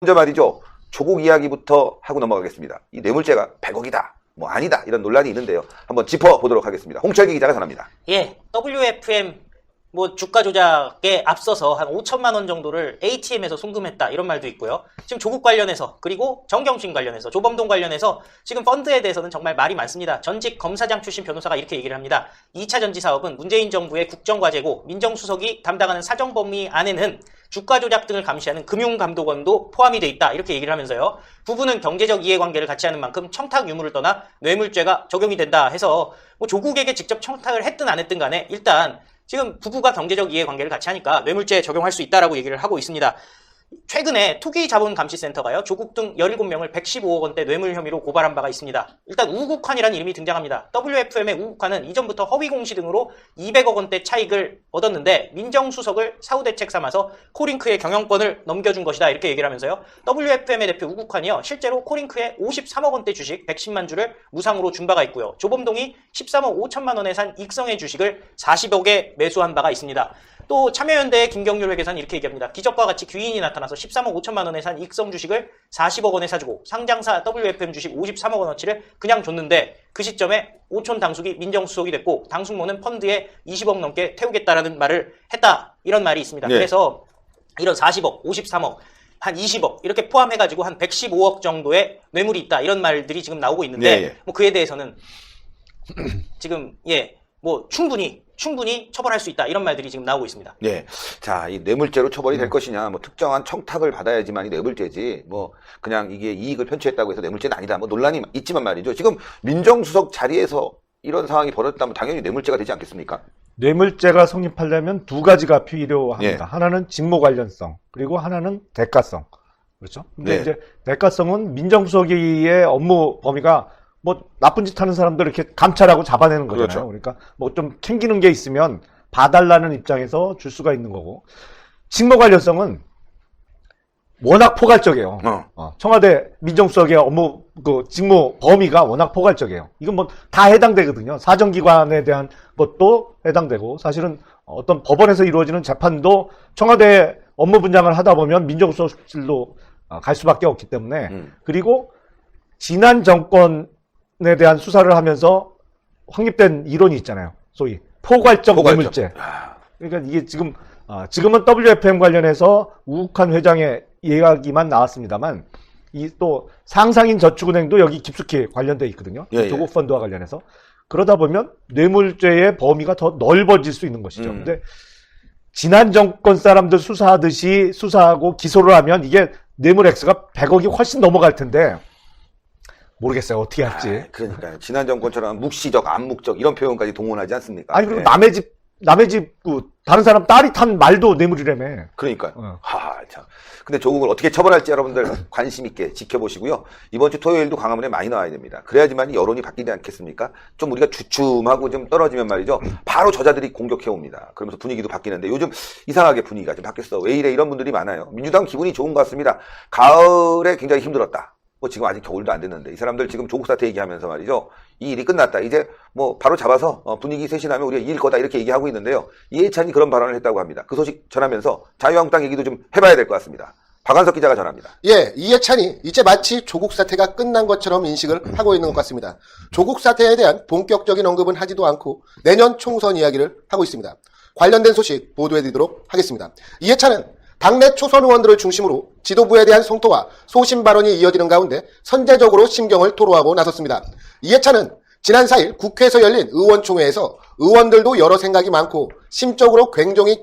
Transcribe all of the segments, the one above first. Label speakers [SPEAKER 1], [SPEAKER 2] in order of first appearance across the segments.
[SPEAKER 1] 먼저 말이죠. 조국 이야기부터 하고 넘어가겠습니다. 이 뇌물죄가 100억이다. 뭐 아니다. 이런 논란이 있는데요. 한번 짚어보도록 하겠습니다. 홍철기 기자가 전합니다.
[SPEAKER 2] 예, WFM 뭐 주가 조작에 앞서서 한 5천만 원 정도를 ATM에서 송금했다 이런 말도 있고요. 지금 조국 관련해서 그리고 정경심 관련해서 조범동 관련해서 지금 펀드에 대해서는 정말 말이 많습니다. 전직 검사장 출신 변호사가 이렇게 얘기를 합니다. 2차 전지 사업은 문재인 정부의 국정과제고 민정수석이 담당하는 사정 범위 안에는 주가 조작 등을 감시하는 금융감독원도 포함이 돼 있다 이렇게 얘기를 하면서요. 부부는 경제적 이해관계를 같이 하는 만큼 청탁 유무를 떠나 뇌물죄가 적용이 된다 해서 뭐 조국에게 직접 청탁을 했든 안 했든 간에 일단 지금 부부가 경제적 이해관계를 같이 하니까 뇌물죄 적용할 수 있다라고 얘기를 하고 있습니다. 최근에 투기자본감시센터가요. 조국 등 17명을 115억 원대 뇌물 혐의로 고발한 바가 있습니다. 일단 우국환이라는 이름이 등장합니다. WFM의 우국환은 이전부터 허위공시 등으로 200억 원대 차익을 얻었는데 민정수석을 사후대책 삼아서 코링크의 경영권을 넘겨준 것이다 이렇게 얘기를 하면서요. WFM의 대표 우국환이요. 실제로 코링크에 53억 원대 주식 110만 주를 무상으로 준 바가 있고요. 조범동이 13억 5천만 원에 산 익성의 주식을 40억에 매수한 바가 있습니다. 또 참여연대의 김경률 회계사는 이렇게 얘기합니다. 기적과 같이 귀인이 나타나서 13억 5천만 원에 산 익성 주식을 40억 원에 사주고 상장사 WFM 주식 53억 원어치를 그냥 줬는데 그 시점에 오촌 당숙이 민정수석이 됐고 당숙모는 펀드에 20억 넘게 태우겠다라는 말을 했다. 이런 말이 있습니다.
[SPEAKER 1] 네.
[SPEAKER 2] 그래서 이런 40억, 53억, 한 20억 이렇게 포함해가지고 한 115억 정도의 뇌물이 있다. 이런 말들이 지금 나오고 있는데
[SPEAKER 1] 네.
[SPEAKER 2] 뭐 그에 대해서는 지금 뭐 충분히 처벌할 수 있다 이런 말들이 지금 나오고 있습니다.
[SPEAKER 1] 네. 자, 이 뇌물죄로 처벌이 될 것이냐, 뭐 특정한 청탁을 받아야지만 이 뇌물죄지, 뭐 그냥 이게 이익을 편취했다고 해서 뇌물죄는 아니다. 뭐 논란이 있지만 말이죠. 지금 민정수석 자리에서 이런 상황이 벌어졌다면 당연히 뇌물죄가 되지 않겠습니까?
[SPEAKER 3] 뇌물죄가 성립하려면 두 가지가 필요합니다.
[SPEAKER 1] 예.
[SPEAKER 3] 하나는 직무 관련성, 그리고 하나는 대가성. 그렇죠? 근데
[SPEAKER 1] 네.
[SPEAKER 3] 이제 대가성은 민정수석의 업무 범위가 뭐 나쁜 짓 하는 사람들 이렇게 감찰하고 잡아내는 거잖아요.
[SPEAKER 1] 그렇죠.
[SPEAKER 3] 그러니까 뭐 좀 챙기는 게 있으면 봐달라는 입장에서 줄 수가 있는 거고, 직무 관련성은 워낙 포괄적이에요. 청와대 민정수석의 업무 그 직무 범위가 워낙 포괄적이에요. 이건 뭐 다 해당되거든요. 사정기관에 대한 것도 해당되고, 사실은 어떤 법원에서 이루어지는 재판도 청와대 업무 분장을 하다 보면 민정수석실로 갈 수밖에 없기 때문에, 그리고 지난 정권에 대한 수사를 하면서 확립된 이론이 있잖아요. 소위 포괄적 뇌물죄. 그러니까 이게 지금은 WFM 관련해서 우국한 회장의 이야기만 나왔습니다만, 이 또 상상인 저축은행도 여기 깊숙이 관련돼 있거든요.
[SPEAKER 1] 예, 예.
[SPEAKER 3] 조국 펀드와 관련해서. 그러다 보면 뇌물죄의 범위가 더 넓어질 수 있는 것이죠. 근데 지난 정권 사람들 수사하듯이 수사하고 기소를 하면 이게 뇌물 액수가 100억이 훨씬 넘어갈 텐데 모르겠어요. 어떻게 할지.
[SPEAKER 1] 그러니까요. 지난 정권처럼 묵시적, 암묵적 이런 표현까지 동원하지 않습니까?
[SPEAKER 3] 아니, 그리고
[SPEAKER 1] 네.
[SPEAKER 3] 남의 집, 다른 사람 딸이 탄 말도 뇌물이라며.
[SPEAKER 1] 그러니까요. 참. 근데 조국을 어떻게 처벌할지 여러분들 관심 있게 지켜보시고요. 이번 주 토요일도 광화문에 많이 나와야 됩니다. 그래야지만 여론이 바뀌지 않겠습니까? 좀 우리가 주춤하고 좀 떨어지면 말이죠. 바로 저자들이 공격해 옵니다. 그러면서 분위기도 바뀌는데 요즘 이상하게 분위기가 좀 바뀌었어. 왜 이래? 이런 분들이 많아요. 민주당 기분이 좋은 것 같습니다. 가을에 굉장히 힘들었다. 뭐 지금 아직 겨울도 안 됐는데 이 사람들 지금 조국 사태 얘기하면서 말이죠. 이 일이 끝났다. 이제 뭐 바로 잡아서 분위기 쇄신하면 우리가 이길 거다 이렇게 얘기하고 있는데요. 이해찬이 그런 발언을 했다고 합니다. 그 소식 전하면서 자유한국당 얘기도 좀 해봐야 될 것 같습니다. 박한석 기자가 전합니다.
[SPEAKER 4] 예, 이해찬이 이제 마치 조국 사태가 끝난 것처럼 인식을 하고 있는 것 같습니다. 조국 사태에 대한 본격적인 언급은 하지도 않고 내년 총선 이야기를 하고 있습니다. 관련된 소식 보도해드리도록 하겠습니다. 이해찬은 당내 초선 의원들을 중심으로 지도부에 대한 성토와 소신 발언이 이어지는 가운데 선제적으로 심경을 토로하고 나섰습니다. 이해찬은 지난 4일 국회에서 열린 의원총회에서 의원들도 여러 생각이 많고 심적으로 굉장히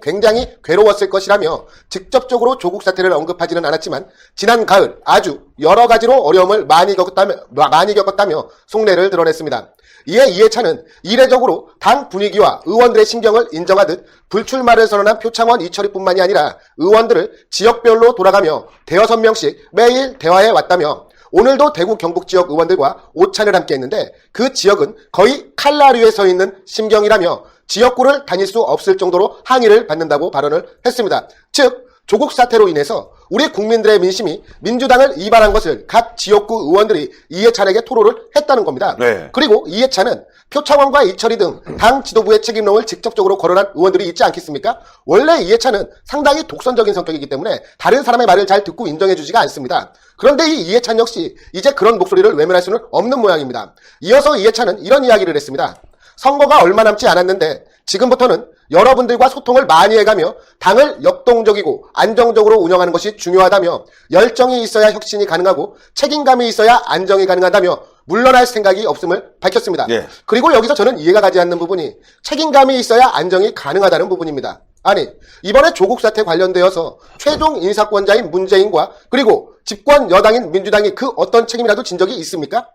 [SPEAKER 4] 괴로웠을 것이라며 직접적으로 조국 사태를 언급하지는 않았지만 지난 가을 아주 여러 가지로 어려움을 많이 겪었다며 속내를 드러냈습니다. 이에 이해찬은 이례적으로 당 분위기와 의원들의 심경을 인정하듯 불출마를 선언한 표창원 이철희뿐만이 아니라 의원들을 지역별로 돌아가며 대여섯 명씩 매일 대화해 왔다며 오늘도 대구 경북 지역 의원들과 오찬을 함께 했는데 그 지역은 거의 칼라류에 서 있는 심경이라며 지역구를 다닐 수 없을 정도로 항의를 받는다고 발언을 했습니다. 즉 조국 사태로 인해서 우리 국민들의 민심이 민주당을 이반한 것을 각 지역구 의원들이 이해찬에게 토로를 했다는 겁니다.
[SPEAKER 1] 네.
[SPEAKER 4] 그리고 이해찬은 표창원과 이철희 등 당 지도부의 책임론을 직접적으로 거론한 의원들이 있지 않겠습니까? 원래 이해찬은 상당히 독선적인 성격이기 때문에 다른 사람의 말을 잘 듣고 인정해주지가 않습니다. 그런데 이 이해찬 역시 이제 그런 목소리를 외면할 수는 없는 모양입니다. 이어서 이해찬은 이런 이야기를 했습니다. 선거가 얼마 남지 않았는데 지금부터는 여러분들과 소통을 많이 해가며 당을 역동적이고 안정적으로 운영하는 것이 중요하다며 열정이 있어야 혁신이 가능하고 책임감이 있어야 안정이 가능하다며 물러날 생각이 없음을 밝혔습니다.
[SPEAKER 1] 예.
[SPEAKER 4] 그리고 여기서 저는 이해가 가지 않는 부분이 책임감이 있어야 안정이 가능하다는 부분입니다. 아니, 이번에 조국 사태 관련되어서 최종 인사권자인 문재인과 그리고 집권 여당인 민주당이 그 어떤 책임이라도 진 적이 있습니까?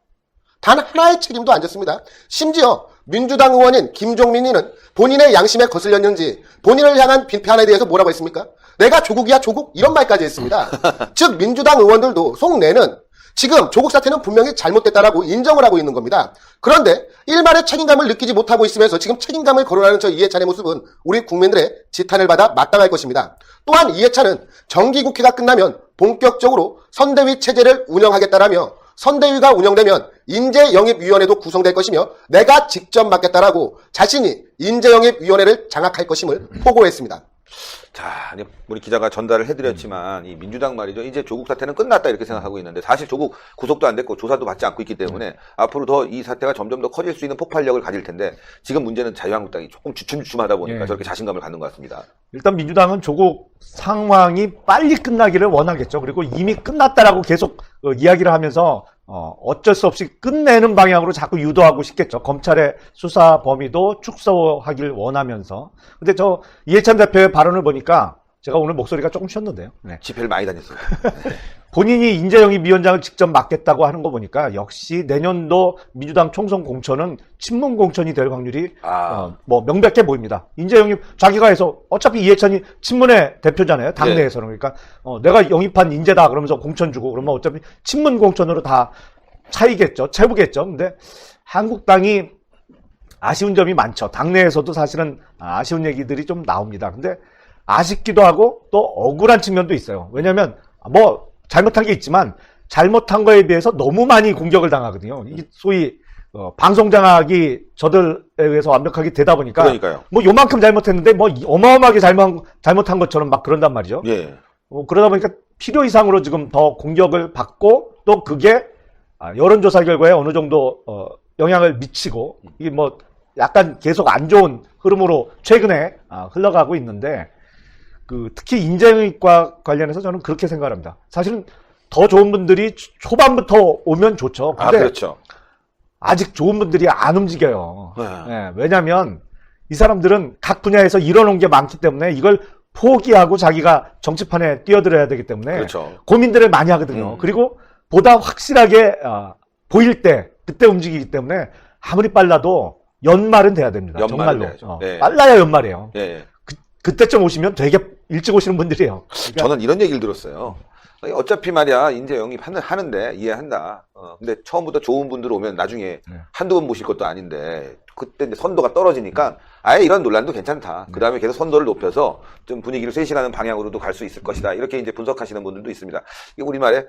[SPEAKER 4] 단 하나의 책임도 안 졌습니다. 심지어 민주당 의원인 김종민이는 본인의 양심에 거슬렸는지 본인을 향한 비판에 대해서 뭐라고 했습니까? 내가 조국이야 조국? 이런 말까지 했습니다. 즉 민주당 의원들도 속내는 지금 조국 사태는 분명히 잘못됐다라고 인정을 하고 있는 겁니다. 그런데 일말의 책임감을 느끼지 못하고 있으면서 지금 책임감을 거론하는 저 이해찬의 모습은 우리 국민들의 지탄을 받아 마땅할 것입니다. 또한 이해찬은 정기국회가 끝나면 본격적으로 선대위 체제를 운영하겠다라며 선대위가 운영되면 인재영입위원회도 구성될 것이며 내가 직접 맡겠다라고 자신이 인재영입위원회를 장악할 것임을 포고했습니다.
[SPEAKER 1] 자, 이제 우리 기자가 전달을 해드렸지만 이 민주당 말이죠. 이제 조국 사태는 끝났다 이렇게 생각하고 있는데 사실 조국 구속도 안 됐고 조사도 받지 않고 있기 때문에 앞으로 더 이 사태가 점점 더 커질 수 있는 폭발력을 가질 텐데 지금 문제는 자유한국당이 조금 주춤주춤하다 보니까
[SPEAKER 3] 예.
[SPEAKER 1] 저렇게 자신감을 갖는 것 같습니다.
[SPEAKER 3] 일단 민주당은 조국 상황이 빨리 끝나기를 원하겠죠. 그리고 이미 끝났다라고 계속 이야기를 하면서 어쩔 수 없이 끝내는 방향으로 자꾸 유도하고 싶겠죠. 검찰의 수사 범위도 축소하길 원하면서. 근데 저 이해찬 대표의 발언을 보니까 제가 오늘 목소리가 조금 쉬었는데요. 네.
[SPEAKER 1] 집회를 많이 다녔어요.
[SPEAKER 3] 본인이 인재영입위원장을 직접 맡겠다고 하는 거 보니까 역시 내년도 민주당 총선 공천은 친문 공천이 될 확률이 뭐 명백해 보입니다. 인재영입 자기가 해서 어차피 이해찬이 친문의 대표잖아요. 당내에서는. 그러니까 내가 영입한 인재다 그러면서 공천 주고 그러면 어차피 친문 공천으로 다 차이겠죠. 채우겠죠. 근데 한국당이 아쉬운 점이 많죠. 당내에서도 사실은 아쉬운 얘기들이 좀 나옵니다. 근데 아쉽기도 하고 또 억울한 측면도 있어요. 왜냐하면 뭐 잘못한 게 있지만 잘못한 거에 비해서 너무 많이 공격을 당하거든요. 이게 소위 방송 장악이 저들에 의해서 완벽하게 되다 보니까
[SPEAKER 1] 그러니까요.
[SPEAKER 3] 뭐 요만큼 잘못했는데 뭐 어마어마하게 잘못한 것처럼 막 그런단 말이죠.
[SPEAKER 1] 예.
[SPEAKER 3] 그러다 보니까 필요 이상으로 지금 더 공격을 받고 또 그게 여론조사 결과에 어느 정도 영향을 미치고 이게 뭐 약간 계속 안 좋은 흐름으로 최근에 흘러가고 있는데 특히 인재영입과 관련해서 저는 그렇게 생각합니다. 사실은 더 좋은 분들이 초반부터 오면 좋죠. 근데
[SPEAKER 1] 그렇죠.
[SPEAKER 3] 아직 좋은 분들이 안 움직여요.
[SPEAKER 1] 네.
[SPEAKER 3] 네, 왜냐하면 이 사람들은 각 분야에서 이뤄놓은 게 많기 때문에 이걸 포기하고 자기가 정치판에 뛰어들어야 되기 때문에
[SPEAKER 1] 그렇죠.
[SPEAKER 3] 고민들을 많이 하거든요. 그리고 보다 확실하게 보일 때 그때 움직이기 때문에 아무리 빨라도 연말은 돼야 됩니다. 정말로.
[SPEAKER 1] 네.
[SPEAKER 3] 빨라야 연말이에요.
[SPEAKER 1] 예.
[SPEAKER 3] 그때쯤 오시면 되게 일찍 오시는 분들이에요. 그러니까
[SPEAKER 1] 저는 이런 얘기를 들었어요. 어차피 말이야 인재 영입 하는데 이해한다. 근데 처음부터 좋은 분들 오면 나중에 한두 번 모실 것도 아닌데 그때 이제 선도가 떨어지니까 아예 이런 논란도 괜찮다. 그 다음에 계속 선도를 높여서 좀 분위기를 쇄신하는 방향으로도 갈 수 있을 것이다. 이렇게 이제 분석하시는 분들도 있습니다. 이게 우리말에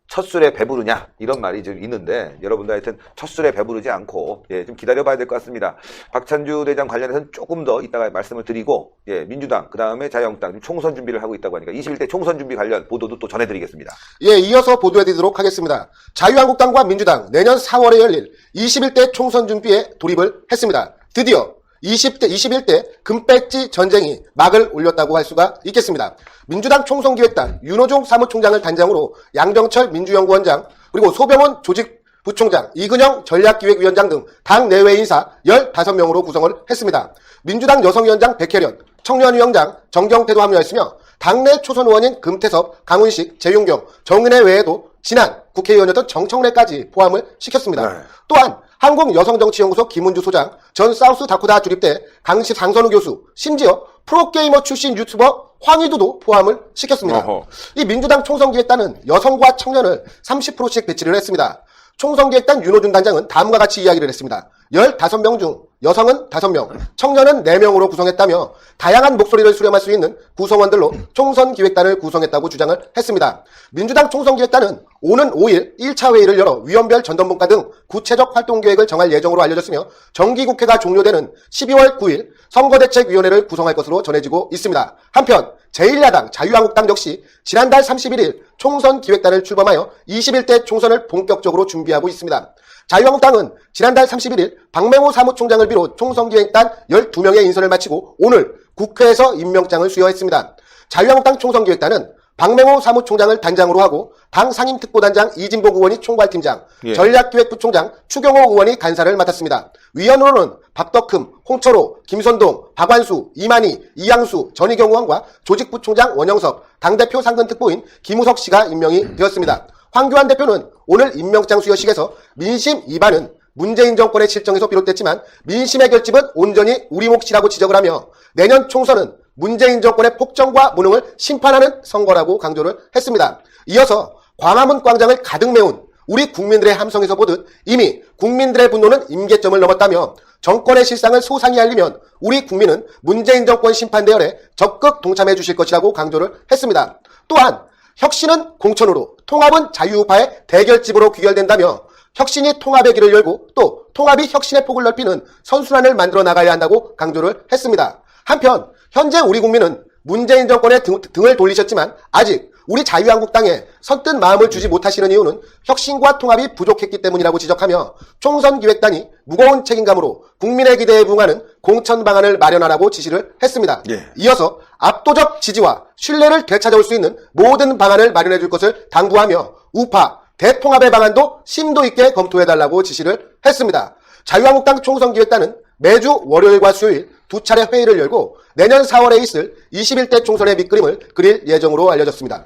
[SPEAKER 1] 첫 술에 배부르냐 이런 말이 좀 있는데 여러분들 하여튼 첫 술에 배부르지 않고 좀 기다려봐야 될 것 같습니다. 박찬주 대장 관련해서는 조금 더 이따가 말씀을 드리고 민주당 그 다음에 자유한국당 총선 준비를 하고 있다고 하니까 21대 총선 준비 관련 보도도 또 전해드리겠습니다.
[SPEAKER 4] 예, 이어서 보도해드리도록 하겠습니다. 자유한국당과 민주당 내년 4월에 열릴 21대 총선 준비에 돌입을 했습니다. 드디어 21대 금배지 전쟁이 막을 올렸다고 할 수가 있겠습니다. 민주당 총선기획단 윤호중 사무총장을 단장으로 양정철 민주연구원장 그리고 소병원 조직부총장 이근영 전략기획위원장 등 당 내외 인사 15명으로 구성을 했습니다. 민주당 여성위원장 백혜련, 청년위원장 정경태도 합류했으며 당내 초선 의원인 금태섭, 강훈식, 재윤경, 정은혜 외에도 지난 국회의원이었던 정청래까지 포함을 시켰습니다.
[SPEAKER 1] 네.
[SPEAKER 4] 또한 한국여성정치연구소 김은주 소장, 전 사우스다코타 주립대 강선우 교수, 심지어 프로게이머 출신 유튜버 황희두도 포함을 시켰습니다.
[SPEAKER 1] 어허.
[SPEAKER 4] 이 민주당 총선기획단은 여성과 청년을 30%씩 배치를 했습니다. 총선기획단 윤호준 단장은 다음과 같이 이야기를 했습니다. 15명 중 여성은 5명, 청년은 4명으로 구성했다며 다양한 목소리를 수렴할 수 있는 구성원들로 총선기획단을 구성했다고 주장을 했습니다. 민주당 총선기획단은 오는 5일 1차 회의를 열어 위원별 전담분과 등 구체적 활동계획을 정할 예정으로 알려졌으며 정기국회가 종료되는 12월 9일 선거대책위원회를 구성할 것으로 전해지고 있습니다. 한편 제1야당 자유한국당 역시 지난달 31일 총선기획단을 출범하여 21대 총선을 본격적으로 준비하고 있습니다. 자유한국당은 지난달 31일 박맹호 사무총장을 비롯 총선기획단 12명의 인선을 마치고 오늘 국회에서 임명장을 수여했습니다. 자유한국당 총선기획단은 박맹호 사무총장을 단장으로 하고 당 상임특보단장 이진복 의원이 총괄팀장, 전략기획부총장 추경호 의원이 간사를 맡았습니다. 위원으로는 박덕흠, 홍철호, 김선동, 박완수, 이만희, 이양수, 전희경 의원과 조직부총장 원영석, 당대표 상근특보인 김우석 씨가 임명이 되었습니다. 황교안 대표는 오늘 임명장 수여식에서 민심 위반은 문재인 정권의 실정에서 비롯됐지만 민심의 결집은 온전히 우리 몫이라고 지적을 하며 내년 총선은 문재인 정권의 폭정과 무능을 심판하는 선거라고 강조를 했습니다. 이어서 광화문 광장을 가득 메운 우리 국민들의 함성에서 보듯 이미 국민들의 분노는 임계점을 넘었다며 정권의 실상을 소상히 알리면 우리 국민은 문재인 정권 심판 대열에 적극 동참해 주실 것이라고 강조를 했습니다. 또한 혁신은 공천으로, 통합은 자유우파의 대결집으로 귀결된다며 혁신이 통합의 길을 열고 또 통합이 혁신의 폭을 넓히는 선순환을 만들어 나가야 한다고 강조를 했습니다. 한편 현재 우리 국민은 문재인 정권에 등을 돌리셨지만 아직 우리 자유한국당에 선뜻 마음을 주지 못하시는 이유는 혁신과 통합이 부족했기 때문이라고 지적하며 총선기획단이 무거운 책임감으로 국민의 기대에 부응하는 공천 방안을 마련하라고 지시를 했습니다. 이어서 압도적 지지와 신뢰를 되찾아올 수 있는 모든 방안을 마련해 줄 것을 당부하며 우파 대통합의 방안도 심도 있게 검토해달라고 지시를 했습니다. 자유한국당 총선기획단은 매주 월요일과 수요일 2차례 회의를 열고 내년 4월에 있을 21대 총선의 밑그림을 그릴 예정으로 알려졌습니다.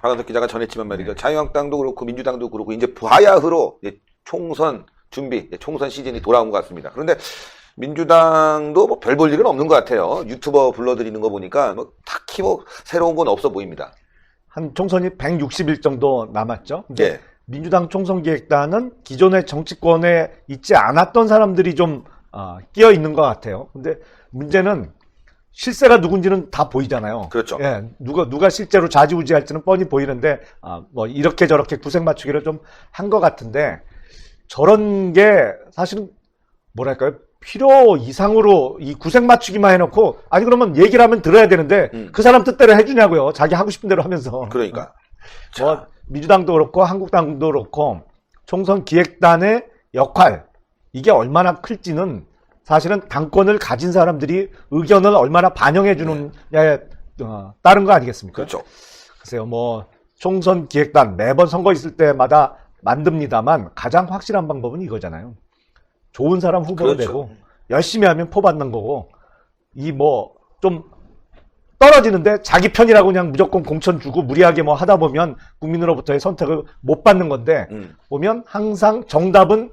[SPEAKER 1] 박원석 기자가 전했지만 말이죠. 자유한국당도 그렇고 민주당도 그렇고 이제 부하야흐로 총선 준비, 총선 시즌이 돌아온 것 같습니다. 그런데 민주당도 뭐 별 볼 일은 없는 것 같아요. 유튜버 불러들이는 거 보니까 뭐 딱히 뭐 새로운 건 없어 보입니다.
[SPEAKER 3] 한 총선이 160일 정도 남았죠. 근데
[SPEAKER 1] 예.
[SPEAKER 3] 민주당 총선기획단은 기존의 정치권에 있지 않았던 사람들이 좀 끼어 있는 것 같아요. 근데 문제는 실세가 누군지는 다 보이잖아요.
[SPEAKER 1] 그렇죠.
[SPEAKER 3] 예, 누가 실제로 좌지우지할지는 뻔히 보이는데 뭐 이렇게 저렇게 구색 맞추기를 좀 한 것 같은데 저런 게 사실은 뭐랄까요? 필요 이상으로 이 구색 맞추기만 해놓고 아니 그러면 얘기를 하면 들어야 되는데 그 사람 뜻대로 해주냐고요. 자기 하고 싶은 대로 하면서.
[SPEAKER 1] 그러니까.
[SPEAKER 3] 뭐 민주당도 그렇고 한국당도 그렇고 총선 기획단의 역할 이게 얼마나 클지는 사실은 당권을 가진 사람들이 의견을 얼마나 반영해 주느냐에 따른 거 아니겠습니까?
[SPEAKER 1] 그렇죠.
[SPEAKER 3] 글쎄요, 뭐 총선 기획단 매번 선거 있을 때마다 만듭니다만 가장 확실한 방법은 이거잖아요. 좋은 사람 후보로
[SPEAKER 1] 그렇죠.
[SPEAKER 3] 내고 열심히 하면 포 받는 거고 이 뭐 좀 떨어지는데 자기 편이라고 그냥 무조건 공천 주고 무리하게 뭐 하다 보면 국민으로부터의 선택을 못 받는 건데 보면 항상 정답은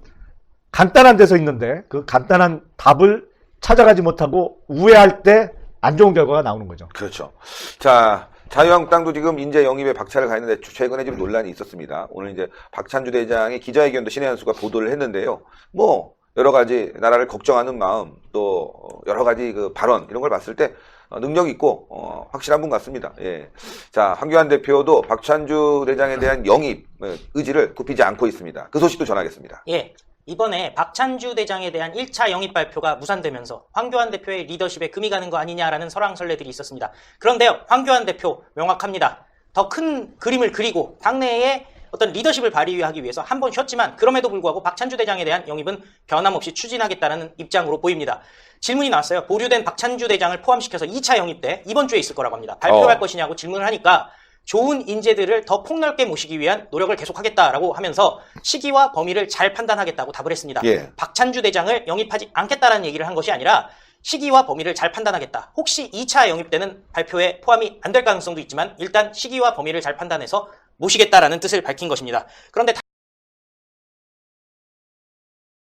[SPEAKER 3] 간단한 데서 있는데 그 간단한 답을 찾아가지 못하고 우회할 때 안 좋은 결과가 나오는 거죠.
[SPEAKER 1] 그렇죠. 자, 자유한국당도 지금 인재 영입에 박차를 가했는데 최근에 좀 논란이 있었습니다. 오늘 이제 박찬주 대장의 기자회견도 신의 한 수가 보도를 했는데요. 뭐 여러 가지 나라를 걱정하는 마음 또 여러 가지 그 발언 이런 걸 봤을 때 능력 있고 확실한 분 같습니다. 예. 자, 황교안 대표도 박찬주 대장에 대한 영입 의지를 굽히지 않고 있습니다. 그 소식도 전하겠습니다.
[SPEAKER 2] 예. 이번에 박찬주 대장에 대한 1차 영입 발표가 무산되면서 황교안 대표의 리더십에 금이 가는 거 아니냐라는 설왕설래들이 있었습니다. 그런데요, 황교안 대표 명확합니다. 더 큰 그림을 그리고 당내에 어떤 리더십을 발휘하기 위해서 한 번 쉬었지만 그럼에도 불구하고 박찬주 대장에 대한 영입은 변함없이 추진하겠다는 입장으로 보입니다. 질문이 나왔어요. 보류된 박찬주 대장을 포함시켜서 2차 영입 때 이번 주에 있을 거라고 합니다. 발표할 것이냐고 질문을 하니까 좋은 인재들을 더 폭넓게 모시기 위한 노력을 계속하겠다라고 하면서 시기와 범위를 잘 판단하겠다고 답을 했습니다.
[SPEAKER 1] 예.
[SPEAKER 2] 박찬주 대장을 영입하지 않겠다라는 얘기를 한 것이 아니라 시기와 범위를 잘 판단하겠다. 혹시 2차 영입 때는 발표에 포함이 안 될 가능성도 있지만 일단 시기와 범위를 잘 판단해서 모시겠다라는 뜻을 밝힌 것입니다. 그런데